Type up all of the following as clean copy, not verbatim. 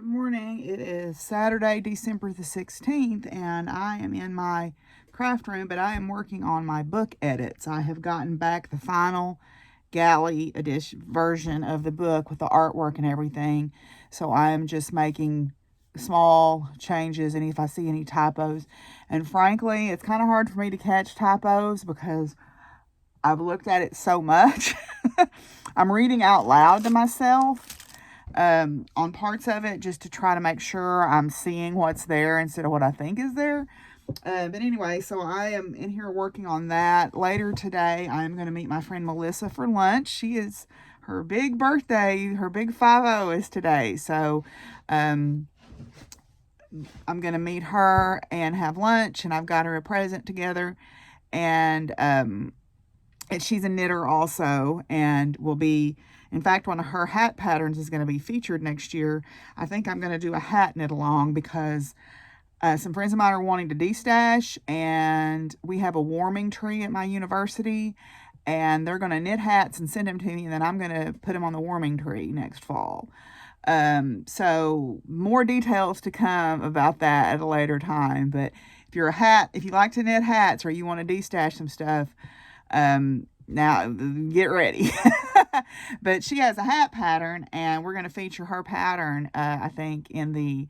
Good morning. It is Saturday, December the 16th, and I am in my craft room, but I am working on my book edits. I have gotten back the final galley edition version of the book with the artwork and everything. So I am just making small changes, and if I see any typos. And frankly, it's kind of hard for me to catch typos because I've looked at it so much. I'm reading out loud to myself on parts of it just to try to make sure I'm seeing what's there instead of what I think is there. But anyway, so I am in here working on that. Later today, I'm going to meet my friend Melissa for lunch. She is her big birthday, her big 50 is today. So I'm going to meet her and have lunch, and I've got her a present together. And she's a knitter also, and will be, in fact, one of her hat patterns is going to be featured next year. I think I'm going to do a hat knit along because some friends of mine are wanting to destash, and we have a warming tree at my university, and they're going to knit hats and send them to me, and then I'm going to put them on the warming tree next fall. So more details to come about that at a later time. But if you like to knit hats or you want to destash some stuff, now get ready. But she has a hat pattern, and we're going to feature her pattern, I think, in the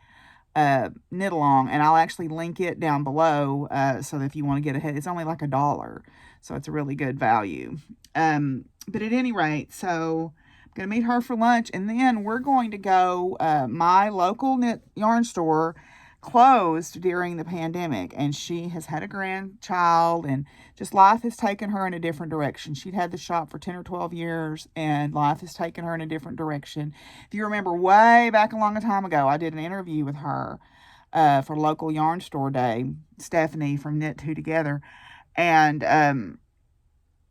knit along, and I'll actually link it down below so that if you want to get ahead, it's only like $1, so it's a really good value. But at any rate, so I'm going to meet her for lunch, and then we're going to go, my local knit yarn store closed during the pandemic, and she has had a grandchild, and just life has taken her in a different direction. She'd had the shop for 10 or 12 years, and life has taken her in a different direction. If you remember way back a long time ago, I did an interview with her for local yarn store day, Stephanie from Knit Two Together, and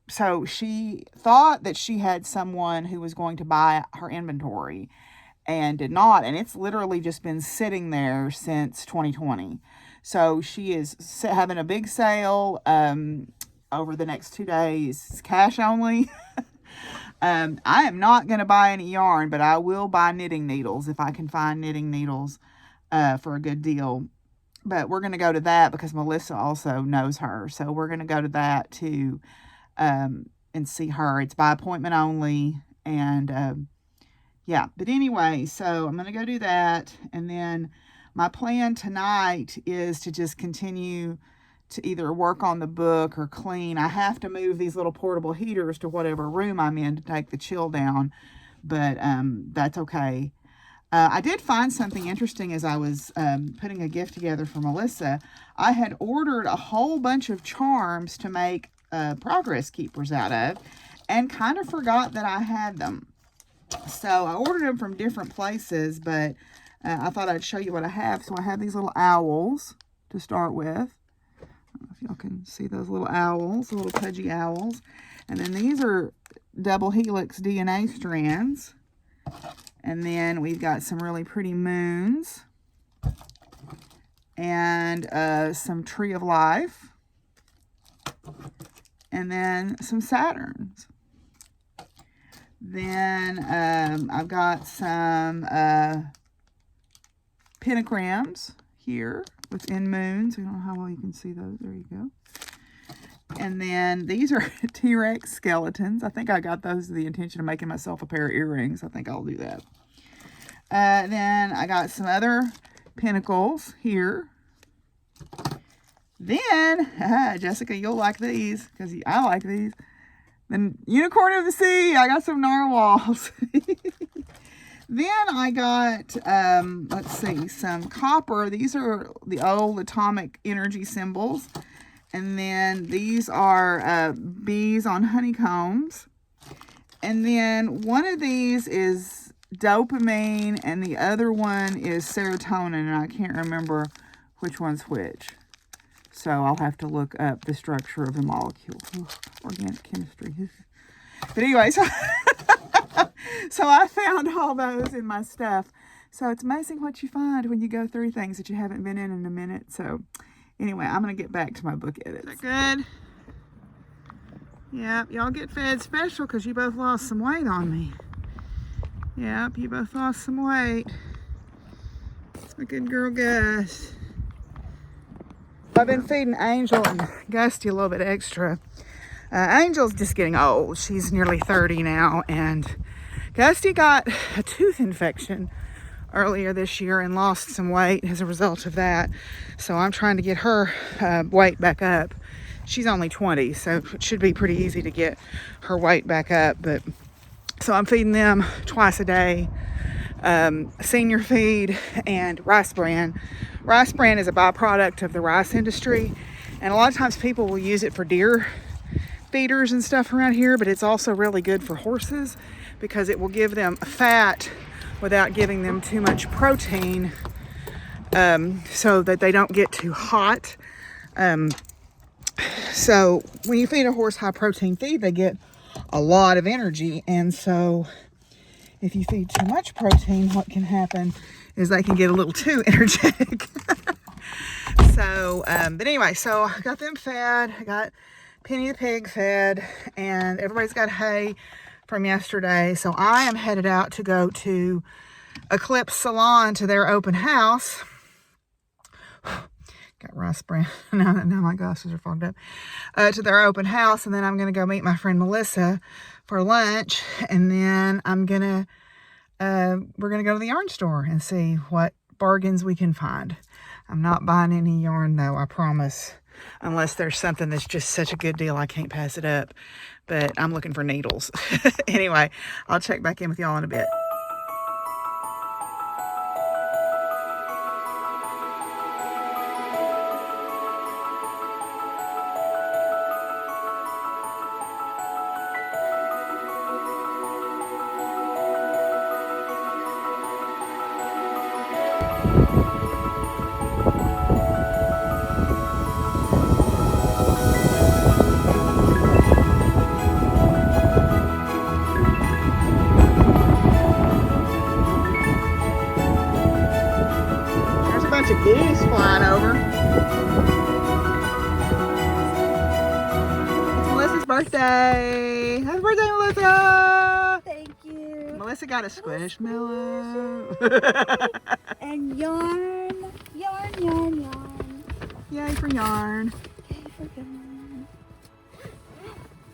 so she thought that she had someone who was going to buy her inventory, and did not, and it's literally just been sitting there since 2020. So she is having a big sale over the next 2 days. It's cash only. I am not going to buy any yarn, but I will buy knitting needles if I can find knitting needles for a good deal. But we're going to go to that because Melissa also knows her, so we're going to go to that too and see her. It's by appointment only, and yeah, but anyway, so I'm going to go do that, and then my plan tonight is to just continue to either work on the book or clean. I have to move these little portable heaters to whatever room I'm in to take the chill down, but that's okay. I did find something interesting as I was putting a gift together for Melissa. I had ordered a whole bunch of charms to make progress keepers out of, and kind of forgot that I had them. So I ordered them from different places, but I thought I'd show you what I have. So I have these little owls to start with. I don't know if y'all can see those little owls, little pudgy owls. And then these are double helix DNA strands. And then we've got some really pretty moons. And some Tree of Life. And then some Saturns. Then I've got some pentagrams here within moons. I don't know how well you can see those. There you go. And then these are T-Rex skeletons. I think I got those with the intention of making myself a pair of earrings. I think I'll do that. Then I got some other pinnacles here. Then, Jessica, you'll like these because I like these. The Unicorn of the Sea. I got some narwhals. Then I got, let's see, some copper. These are the old atomic energy symbols. And then these are bees on honeycombs. And then one of these is dopamine, and the other one is serotonin, and I can't remember which one's which. So I'll have to look up the structure of the molecule. Organic chemistry. But anyway, so I found all those in my stuff. So it's amazing what you find when you go through things that you haven't been in a minute. So anyway, I'm going to get back to my book edits. Is that good? Yep, y'all get fed special because you both lost some weight on me. Yep, you both lost some weight. A good girl, Gus. I've been feeding Angel and Gusty a little bit extra. Angel's just getting old. She's nearly 30 now, and Gusty got a tooth infection earlier this year and lost some weight as a result of that. So I'm trying to get her weight back up. She's only 20, so it should be pretty easy to get her weight back up. But so I'm feeding them twice a day, senior feed and rice bran. Rice bran is a byproduct of the rice industry, and a lot of times people will use it for deer feeders and stuff around here, but it's also really good for horses because it will give them fat without giving them too much protein, so that they don't get too hot. So when you feed a horse high protein feed, they get a lot of energy, and so if you feed too much protein, what can happen is they can get a little too energetic. So but anyway, so I got them fed. I got Penny the pig fed, and everybody's got hay from yesterday. So I am headed out to go to Eclipse Salon to their open house. Got rice bran. now my glasses are fogged up. To their open house, and then I'm going to go meet my friend Melissa for lunch, and then I'm going to we're going to go to the yarn store and see what bargains we can find. I'm not buying any yarn though, I promise, unless there's something that's just such a good deal I can't pass it up. But I'm looking for needles. Anyway, I'll check back in with y'all in a bit. Geese flying over. It's Melissa's birthday. Happy birthday, Melissa! Thank you. Melissa got a squishmallow. And yarn. Yay for yarn. Yay for yarn.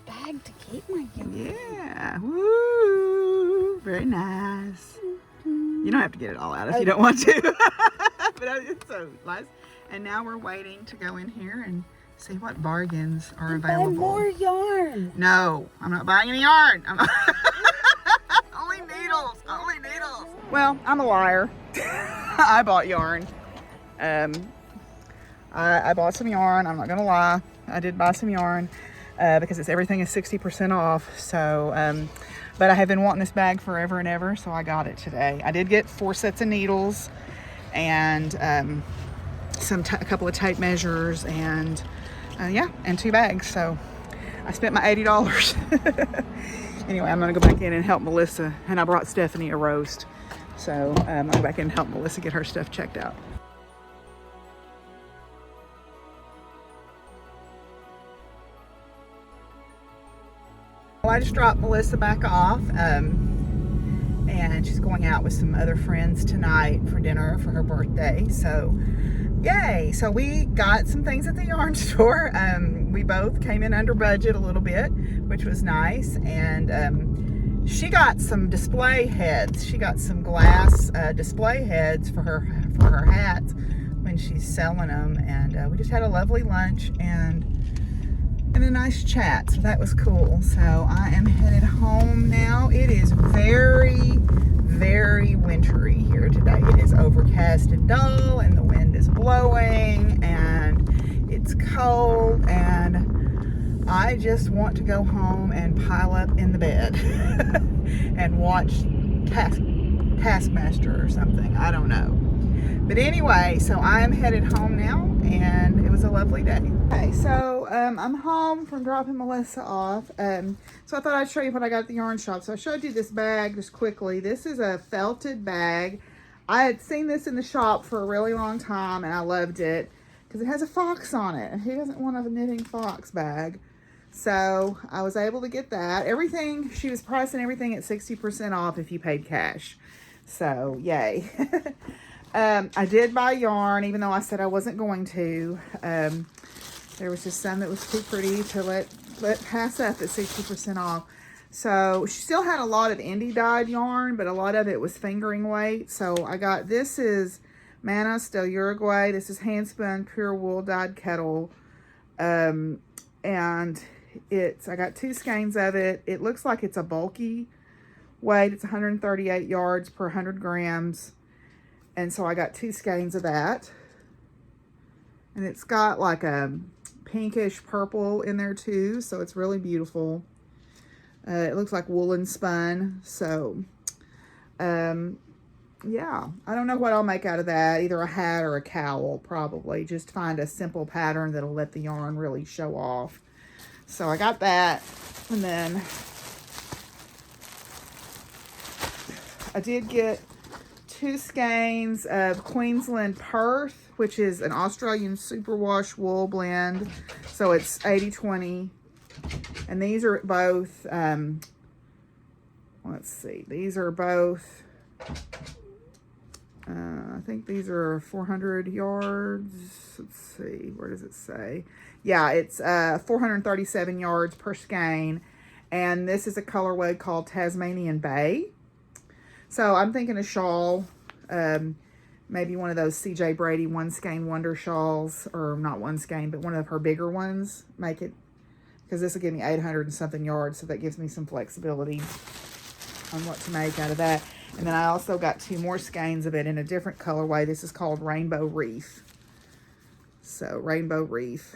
Bag to keep my yarn. Yeah. Woo! Very nice. You don't have to get it all out if you don't want to. But it's so nice. And now we're waiting to go in here and see what bargains are available. Buy more yarn. No, I'm not buying any yarn. Only needles. Only needles. Well, I'm a liar. I bought yarn. I bought some yarn. I'm not gonna lie. I did buy some yarn because everything is 60% off. So, but I have been wanting this bag forever and ever, so I got it today. I did get 4 sets of needles and a couple of tape measures, and yeah, and 2 bags. So I spent my $80. Anyway, I'm gonna go back in and help Melissa, and I brought Stephanie a roast. So I'll go back in and help Melissa get her stuff checked out. Well, I just dropped Melissa back off, and she's going out with some other friends tonight for dinner for her birthday. So yay. So we got some things at the yarn store. We both came in under budget a little bit, which was nice. And she got some display heads. She got some glass display heads for her hats when she's selling them. And we just had a lovely lunch and a nice chat, so that was cool. So I am headed home now. It is very, very wintry here today. It is overcast and dull, and the wind is blowing, and it's cold, and I just want to go home and pile up in the bed and watch Taskmaster or something. I don't know. But anyway, so I am headed home now, and it was a lovely day. Okay, so I'm home from dropping Melissa off. So I thought I'd show you what I got at the yarn shop. So I showed you this bag just quickly. This is a felted bag. I had seen this in the shop for a really long time, and I loved it because it has a fox on it. And who doesn't want a knitting fox bag? So I was able to get that. Everything, she was pricing everything at 60% off if you paid cash. So yay. I did buy yarn, even though I said I wasn't going to. There was just some that was too pretty to let pass up at 60% off. So she still had a lot of indie dyed yarn, but a lot of it was fingering weight. So I got, this is Manos del Uruguay. This is hand spun pure wool dyed kettle. And I got 2 skeins of it. It looks like it's a bulky weight. It's 138 yards per 100 grams. And so I got 2 skeins of that. And it's got like a pinkish purple in there too. So it's really beautiful. It looks like woolen spun. So, yeah, I don't know what I'll make out of that. Either a hat or a cowl, probably. Just find a simple pattern that'll let the yarn really show off. So I got that. And then I did get 2 skeins of Queensland Perth, which is an Australian superwash wool blend. So it's 80-20. And these are both, let's see, these are both, I think these are 400 yards. Let's see, where does it say? Yeah, it's 437 yards per skein. And this is a colorway called Tasmanian Bay. So I'm thinking a shawl, maybe one of those CJ Brady 1 skein wonder shawls, or not 1 skein, but one of her bigger ones. Make it, because this will give me 800 and something yards, so that gives me some flexibility on what to make out of that. And then I also got 2 more skeins of it in a different colorway. This is called Rainbow Reef. So Rainbow Reef.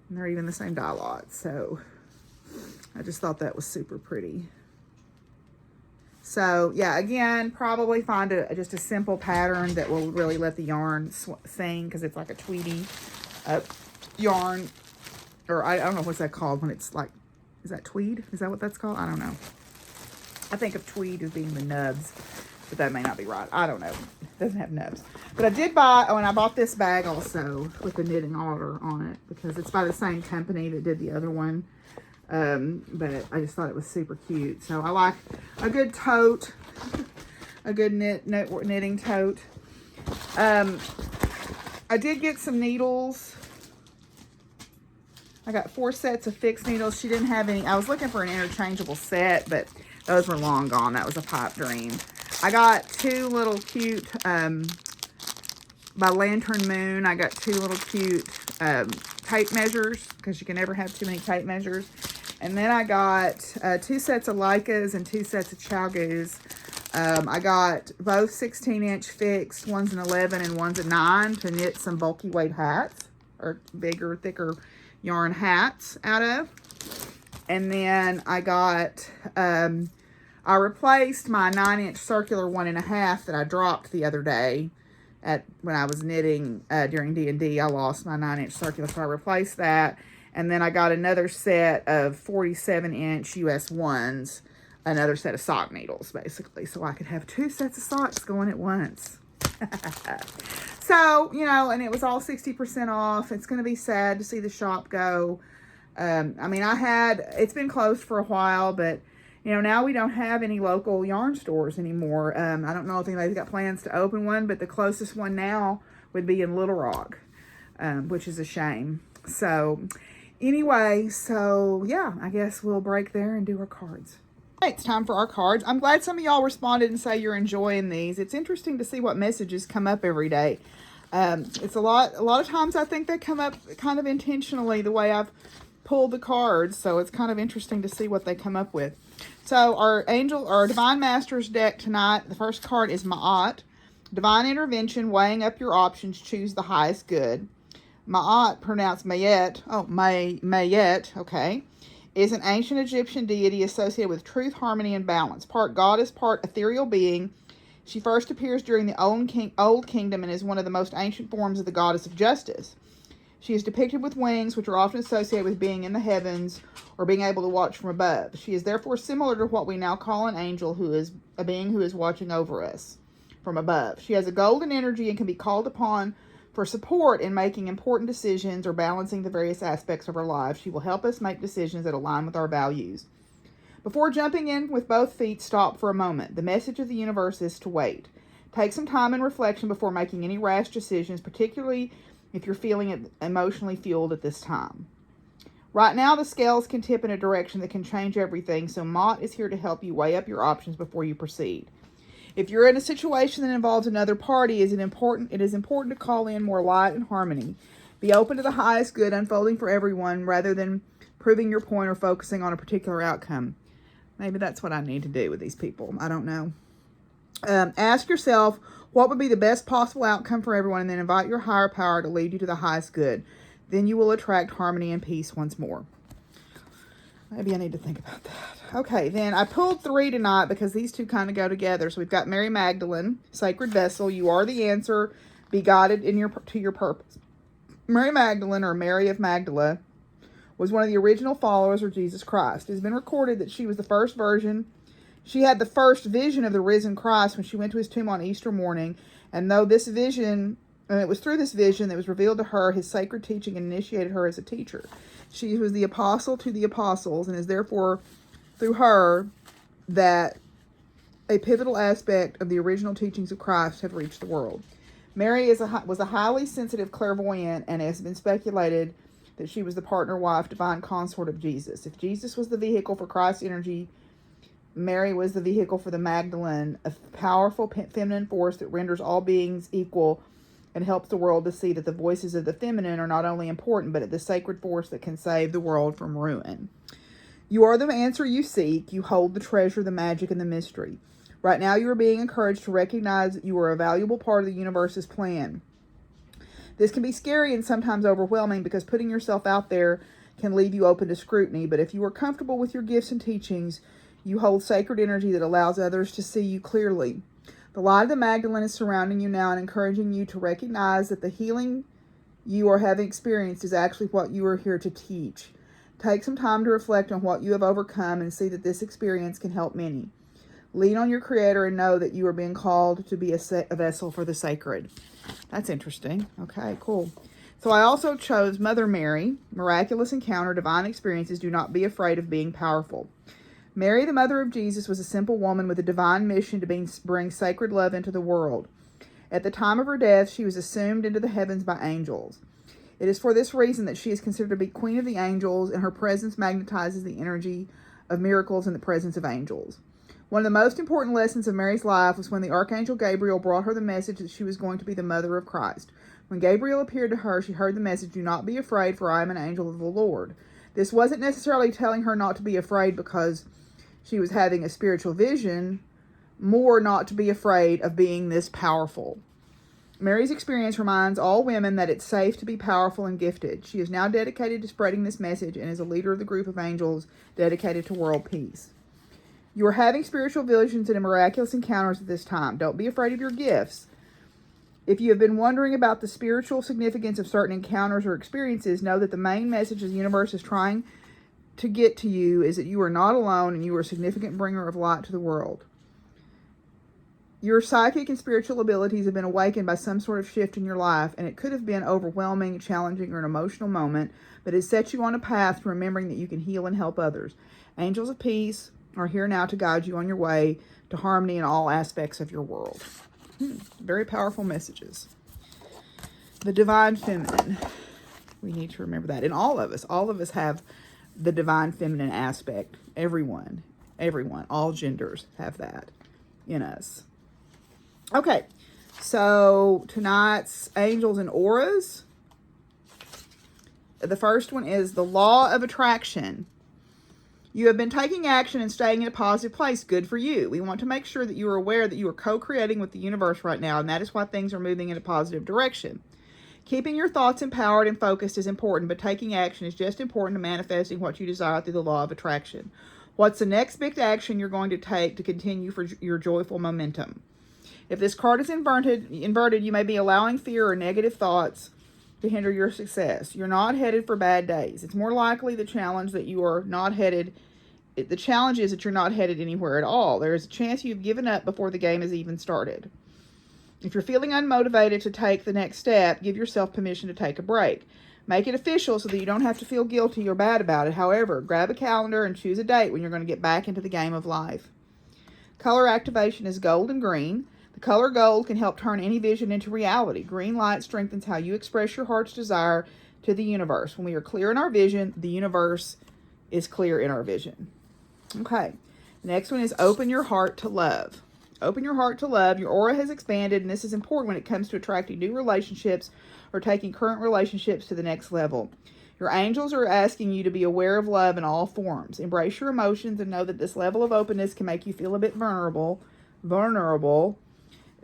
And they're even the same dye lot. So I just thought that was super pretty. So yeah, again, probably find just a simple pattern that will really let the yarn sing, because it's like a tweedy yarn. Or I don't know what's that called when it's like, is that tweed? Is that what that's called? I don't know. I think of tweed as being the nubs, but that may not be right. I don't know. It doesn't have nubs. But I did buy, and I bought this bag also with the knitting otter on it, because it's by the same company that did the other one. But I just thought it was super cute. So I like a good tote, a good knitting tote. I did get some needles. I got 4 sets of fixed needles. She didn't have any. I was looking for an interchangeable set, but those were long gone. That was a pipe dream. I got 2 little cute, by Lantern Moon, I got 2 little cute tape measures, because you can never have too many tape measures. And then I got 2 sets of Leicas and 2 sets of Chalgoos. I got both 16-inch fixed, one's an 11 and one's a 9, to knit some bulky weight hats, or bigger, thicker yarn hats out of. And then I got, I replaced my 9-inch circular 1.5 that I dropped the other day when I was knitting during D&D. I lost my 9-inch circular, so I replaced that. And then I got another set of 47-inch US 1s, another set of sock needles, basically, so I could have 2 sets of socks going at once. So, you know, and it was all 60% off. It's going to be sad to see the shop go. I mean, it's been closed for a while, but, you know, now we don't have any local yarn stores anymore. I don't know if anybody's got plans to open one, but the closest one now would be in Little Rock, which is a shame. So, anyway, so, yeah, I guess we'll break there and do our cards. It's time for our cards. I'm glad some of y'all responded and say you're enjoying these. It's interesting to see what messages come up every day. It's a lot of times I think they come up kind of intentionally the way I've pulled the cards. So it's kind of interesting to see what they come up with. So our Divine Masters deck tonight, the first card is Ma'at. Divine Intervention, weighing up your options, choose the highest good. Ma'at, pronounced Mayet, Mayet, okay, is an ancient Egyptian deity associated with truth, harmony, and balance. Part goddess, part ethereal being. She first appears during the Old Kingdom and is one of the most ancient forms of the goddess of justice. She is depicted with wings, which are often associated with being in the heavens or being able to watch from above. She is therefore similar to what we now call an angel, who is a being who is watching over us from above. She has a golden energy and can be called upon for support in making important decisions or balancing the various aspects of our lives. She will help us make decisions that align with our values. Before jumping in with both feet, stop for a moment. The message of the universe is to wait. Take some time and reflection before making any rash decisions, particularly if you're feeling emotionally fueled at this time. Right now, the scales can tip in a direction that can change everything, so Mott is here to help you weigh up your options before you proceed. If you're in a situation that involves another party, it is important to call in more light and harmony. Be open to the highest good unfolding for everyone rather than proving your point or focusing on a particular outcome. Maybe that's what I need to do with these people. I don't know. Ask yourself what would be the best possible outcome for everyone, and then invite your higher power to lead you to the highest good. Then you will attract harmony and peace once more. Maybe I need to think about that. Okay, then I pulled 3 tonight because these two kind of go together. So we've got Mary Magdalene, sacred vessel. You are the answer. Be guided to your purpose. Mary Magdalene, or Mary of Magdala, was one of the original followers of Jesus Christ. It has been recorded that she was the first virgin. She had the first vision of the risen Christ when she went to his tomb on Easter morning. And though this vision, and it was through this vision that was revealed to her his sacred teaching and initiated her as a teacher. She was the apostle to the apostles, and is therefore through her that a pivotal aspect of the original teachings of Christ have reached the world. Mary was a highly sensitive clairvoyant, and it has been speculated that she was the partner, wife, divine consort of Jesus. If Jesus was the vehicle for Christ's energy, Mary was the vehicle for the Magdalene, a powerful feminine force that renders all beings equal and helps the world to see that the voices of the feminine are not only important, but the sacred force that can save the world from ruin. You are the answer you seek. You hold the treasure, the magic, and the mystery. Right now, you are being encouraged to recognize that you are a valuable part of the universe's plan. This can be scary and sometimes overwhelming because putting yourself out there can leave you open to scrutiny. But if you are comfortable with your gifts and teachings, you hold sacred energy that allows others to see you clearly. The light of the Magdalene is surrounding you now and encouraging you to recognize that the healing you are having experienced is actually what you are here to teach. Take some time to reflect on what you have overcome and see that this experience can help many. Lean on your Creator and know that you are being called to be a vessel for the sacred. That's interesting. Okay, cool. So I also chose Mother Mary, miraculous encounter, divine experiences. Do not be afraid of being powerful. Mary, the mother of Jesus, was a simple woman with a divine mission to bring sacred love into the world. At the time of her death, she was assumed into the heavens by angels. It is for this reason that she is considered to be Queen of the Angels, and her presence magnetizes the energy of miracles in the presence of angels. One of the most important lessons of Mary's life was when the Archangel Gabriel brought her the message that she was going to be the mother of Christ. When Gabriel appeared to her, she heard the message, "Do not be afraid, for I am an angel of the Lord." This wasn't necessarily telling her not to be afraid because she was having a spiritual vision, more not to be afraid of being this powerful. Mary's experience reminds all women that it's safe to be powerful and gifted. She is now dedicated to spreading this message and is a leader of the group of angels dedicated to world peace. You are having spiritual visions and miraculous encounters at this time. Don't be afraid of your gifts. If you have been wondering about the spiritual significance of certain encounters or experiences, know that the main message the universe is trying to get to you is that you are not alone and you are a significant bringer of light to the world. Your psychic and spiritual abilities have been awakened by some sort of shift in your life, and it could have been overwhelming, challenging, or an emotional moment, but it sets you on a path to remembering that you can heal and help others. Angels of peace are here now to guide you on your way to harmony in all aspects of your world. Very powerful messages. The divine feminine. We need to remember that. And all of us have the divine feminine aspect. Everyone, all genders have that in us. Okay, so tonight's angels and auras. The first one is the law of attraction. You have been taking action and staying in a positive place. Good for you. We want to make sure that you are aware that you are co-creating with the universe right now, and that is why things are moving in a positive direction. Keeping your thoughts empowered and focused is important, but taking action is just important to manifesting what you desire through the law of attraction. What's the next big action you're going to take to continue for your joyful momentum? If this card is inverted, you may be allowing fear or negative thoughts to hinder your success. You're not headed for bad days. It's more likely the challenge is that you're not headed anywhere at all. There is a chance you've given up before the game has even started. If you're feeling unmotivated to take the next step, give yourself permission to take a break. Make it official so that you don't have to feel guilty or bad about it. However, grab a calendar and choose a date when you're going to get back into the game of life. Color activation is gold and green. The color gold can help turn any vision into reality. Green light strengthens how you express your heart's desire to the universe. When we are clear in our vision, the universe is clear in our vision. Okay. The next one is open your heart to love. Open your heart to love. Your aura has expanded, and this is important when it comes to attracting new relationships or taking current relationships to the next level. Your angels are asking you to be aware of love in all forms. Embrace your emotions and know that this level of openness can make you feel a bit vulnerable.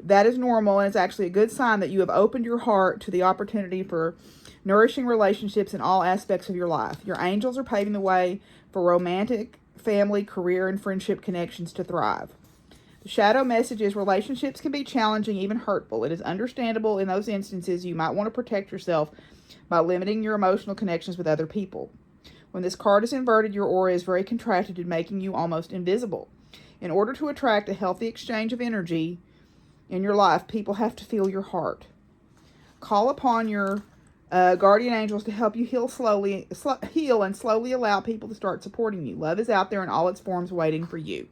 That is normal, and it's actually a good sign that you have opened your heart to the opportunity for nourishing relationships in all aspects of your life. Your angels are paving the way for romantic, family, career, and friendship connections to thrive. The shadow message is relationships can be challenging, even hurtful. It is understandable in those instances you might want to protect yourself by limiting your emotional connections with other people. When this card is inverted, your aura is very contracted and making you almost invisible. In order to attract a healthy exchange of energy in your life, people have to feel your heart. Call upon your guardian angels to help you heal and slowly allow people to start supporting you. Love is out there in all its forms waiting for you.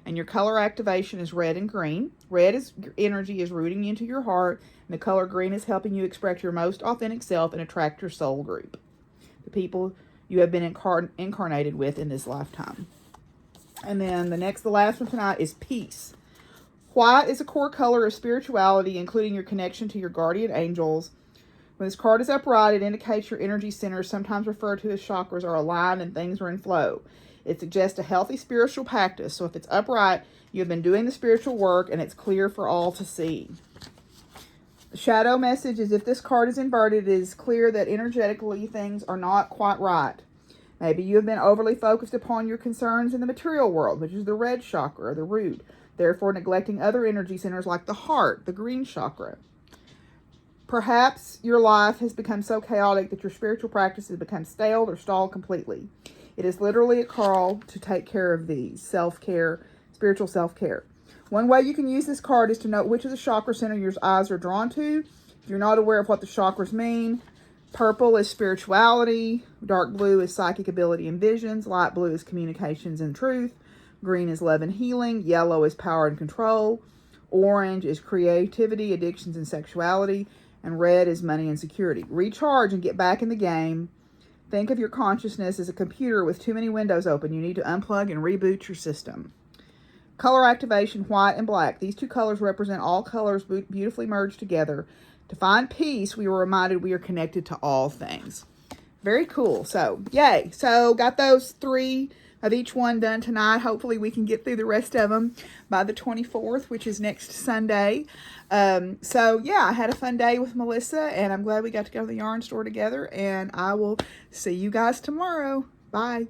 And your color activation is red and green. Red is energy is rooting into your heart, and the color green is helping you express your most authentic self and attract your soul group, the people you have been incarnated with in this lifetime. And then the last one tonight is peace. White is a core color of spirituality, including your connection to your guardian angels. When this card is upright, it indicates your energy centers, sometimes referred to as chakras, are aligned and things are in flow. It suggests a healthy spiritual practice. So if it's upright, you have been doing the spiritual work and it's clear for all to see. The shadow message is if this card is inverted, it is clear that energetically things are not quite right. Maybe you have been overly focused upon your concerns in the material world, which is the red chakra or the root, therefore neglecting other energy centers like the heart, the green chakra. Perhaps your life has become so chaotic that your spiritual practice has become stale or stalled completely. It is literally a call to take care of these, self-care, spiritual self-care. One way you can use this card is to note which of the chakra center your eyes are drawn to. If you're not aware of what the chakras mean, purple is spirituality, dark blue is psychic ability and visions, light blue is communications and truth, green is love and healing, yellow is power and control, orange is creativity, addictions, and sexuality, and red is money and security. Recharge and get back in the game. Think of your consciousness as a computer with too many windows open. You need to unplug and reboot your system. Color activation, white and black. These two colors represent all colors beautifully merged together. To find peace, we were reminded we are connected to all things. Very cool. So, yay. So, got those 3 of each one done tonight. Hopefully, we can get through the rest of them by the 24th, which is next Sunday. So, yeah, I had a fun day with Melissa, and I'm glad we got to go to the yarn store together. And I will see you guys tomorrow. Bye.